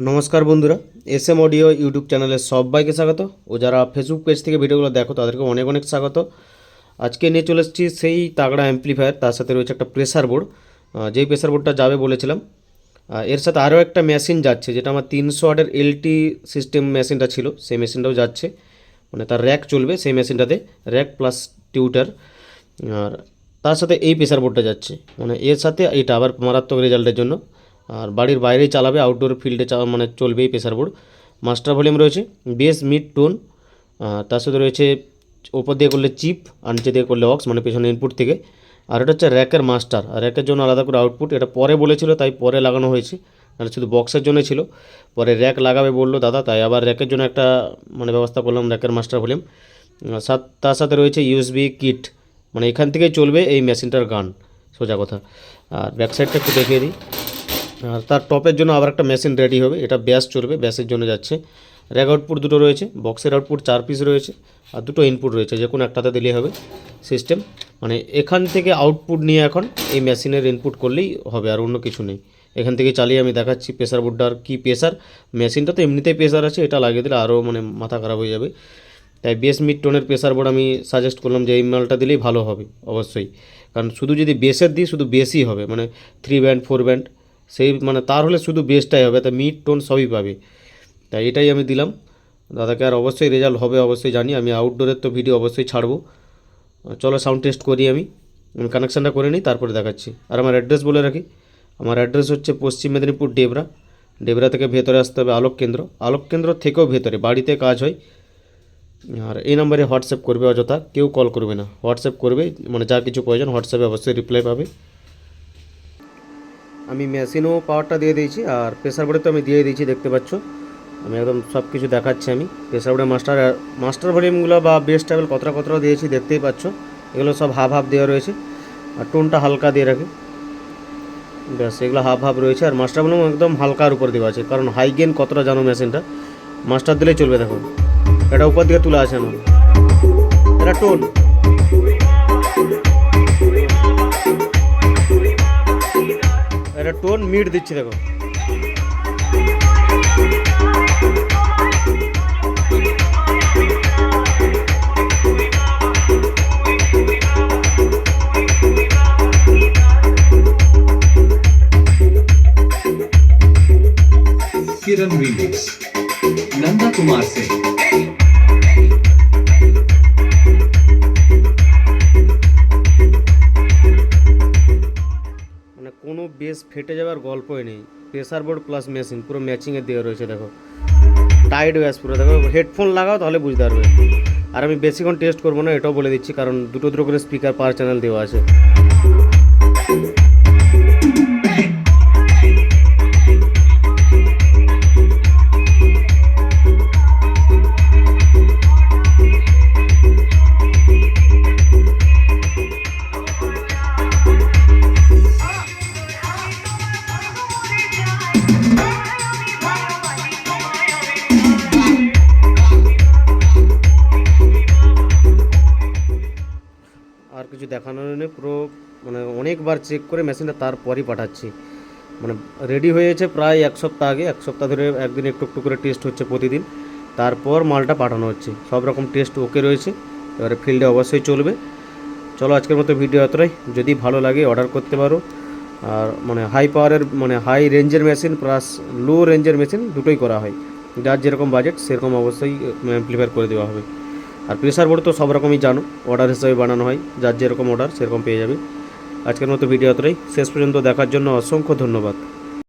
নমস্কার বন্ধুরা, SM audio YouTube চ্যানেলে সবাইকে স্বাগত। ও যারা ফেসবুক পেজ থেকে ভিডিওগুলো দেখো তাদেরকে অনেক অনেক স্বাগত। আজকে নিয়ে চলে এসেছি সেই তাগড়া অ্যাম্পলিফায়ার, তার সাথে রয়েছে একটা প্রেসার বোর্ড। যেই প্রেসার বোর্ডটা যাবে বলেছিলাম, এর সাথে আরও একটা মেশিন যাচ্ছে, যেটা আমার 300 ওয়াটের এলটি সিস্টেম মেশিনটা ছিল, সেই মেশিনটাও যাচ্ছে। মানে তার র্যাক চলবে সেই মেশিনটাতে, র্যাক প্লাস টিউটার। আর তার সাথে এই প্রেসার বোর্ডটা যাচ্ছে, মানে এর সাথে এইটা আবার মারাত্মক রেজাল্টের জন্য। আর বাড়ির বাইরেই চালাবে, আউটডোর ফিল্ডে মানে চলবে এই প্রেসার বোর্ড। মাস্টার ভলিউম রয়েছে, বেস, মিড, টোন। তার সাথে রয়েছে ওপর দিয়ে করলে চিপ, আর নিচে দিয়ে করলে অক্স, মানে পেছনে ইনপুট থেকে। আর এটা হচ্ছে র্যাকের মাস্টার, আর র্যাকের জন্য আলাদা করে আউটপুট। এটা পরে বলেছিল, তাই পরে লাগানো হয়েছে, নাহলে শুধু বক্সের জন্য ছিল। পরে র্যাক লাগাবে বললো দাদা, তাই আবার র্যাকের জন্য একটা মানে ব্যবস্থা করলাম, র্যাকের মাস্টার ভলিউম। তার সাথে রয়েছে ইউএসবি কিট, মানে এখান থেকেই চলবে এই মেশিনটার গান, সোজা কথা। আর ব্যাক সাইডটা একটু দেখিয়ে দিই। আর তার টপের জন্য আবার একটা মেশিন রেডি হবে, এটা ব্যাস চলবে, ব্যাসের জন্য যাচ্ছে। র্যাক আউটপুট দুটো রয়েছে, বক্সের আউটপুট 4 পিস রয়েছে, আর দুটো ইনপুট রয়েছে, যে কোনো একটাতে দিলেই হবে সিস্টেম। মানে এখান থেকে আউটপুট নিয়ে এখন এই মেশিনের ইনপুট করলেই হবে, আর অন্য কিছু নেই। এখান থেকে চালিয়ে আমি দেখাচ্ছি প্রেসার বোর্ডটার কী প্রেসার। মেশিনটা তো এমনিতেই প্রেসার আছে, এটা লাগিয়ে দিলে আরও মানে মাথা খারাপ হয়ে যাবে। তাই বেস, মিড, টোনের প্রেসার বোর্ড আমি সাজেস্ট করলাম যে এই মালটা দিলেই ভালো হবে অবশ্যই। কারণ শুধু যদি বেসের দিই, শুধু বেসই হবে, মানে 3 ব্যান্ড 4 ব্যান্ড, সেই মানে তার হলে শুধু বেসটাই হবে, তাই মিড টোন সবই পাবে। তাই এটাই আমি দিলাম দাদাকে, আর অবশ্যই রেজাল্ট হবে অবশ্যই জানি। আমি আউটডোরের তো ভিডিও অবশ্যই ছাড়বো। চলো সাউন্ড টেস্ট করি, আমি কানেকশানটা করে নিই, তারপরে দেখাচ্ছি। আর আমার অ্যাড্রেস বলে রাখি, আমার অ্যাড্রেস হচ্ছে পশ্চিম মেদিনীপুর ডেবরা। ডেবরা থেকে ভেতরে আসতে হবে আলোক কেন্দ্র, আলোক কেন্দ্র থেকেও ভেতরে বাড়িতে কাজ হয়। আর এই নম্বরে হোয়াটসঅ্যাপ করবে, অযথা কেউ কল করবে না, হোয়াটসঅ্যাপ করবে, মানে যা কিছু প্রয়োজন হোয়াটসঅ্যাপে অবশ্যই রিপ্লাই পাবে। আমি মেশিনও পাওয়ারটা দিয়ে দিয়েছি, আর প্রেসার বোর্ডে তো আমি দিয়ে দিয়েছি, দেখতে পাচ্ছ। আমি একদম সব কিছু দেখাচ্ছি। আমি প্রেসার বোর্ডে মাস্টার ভলিউমগুলো বা বেস ট্যাবেল কতটা দিয়েছি দেখতেই পাচ্ছ। এগুলো সব হাফ হাফ দেওয়া রয়েছে, আর টোনটা হালকা দিয়ে রাখি, ব্যাস এগুলো হাফ হাফ রয়েছে। আর মাস্টার ভলিউম একদম হালকার উপর দেওয়া আছে, কারণ হাই গেন কতটা জানো মেশিনটা, মাস্টার দিলেই চলবে। দেখো এটা উপর দিকে তুলে আছে আমার, এটা টোন। এটা টোন মিড দিচ্ছি, দেখো। किरण रीमिक्स नंदा कुमार से। মানে কোনো বেস ফেটে যাওয়ার গল্পই নেই, প্রেসার বোর্ড প্লাস মেশিন পুরো ম্যাচিংয়ের দেওয়া রয়েছে। দেখো টাইট ব্যাস পুরো, দেখো হেডফোন লাগাও তাহলে বুঝতে পারবে। আর আমি বেশিক্ষণ টেস্ট করবো না, এটাও বলে দিচ্ছি, কারণ দুটো দুটো করে স্পিকার পার চ্যানেল দেওয়া আছে। আর কিছু দেখানোর নেই, পুরো মানে অনেকবার চেক করে মেশিনটা তারপরই পাঠাচ্ছি। মানে রেডি হয়েছে প্রায় 1 সপ্তাহ আগে, 1 সপ্তাহ ধরে একদিন একটু একটু করে টেস্ট হচ্ছে প্রতিদিন, তারপর মালটা পাঠানো হচ্ছে। সব রকম টেস্ট ওকে রয়েছে, এবারে ফিল্ডে অবশ্যই চলবে। চলো আজকের মতো ভিডিও এতটাই, যদি ভালো লাগে অর্ডার করতে পারো। আর মানে হাই পাওয়ারের মানে হাই রেঞ্জের মেশিন প্লাস লো রেঞ্জের মেশিন দুটোই করা হয়, যার যেরকম বাজেট সেরকম অবশ্যই অ্যাম্প্লিফায়ার করে দেওয়া হবে। আর প্রেসার বোর্ড তো সব রকমই জানো, অর্ডার হিসেবে বানানো হয়, যার যেরকম অর্ডার সেরকম পেয়ে যাবে। আজকের মতো ভিডিও এতটাই, শেষ পর্যন্ত দেখার জন্য অসংখ্য ধন্যবাদ।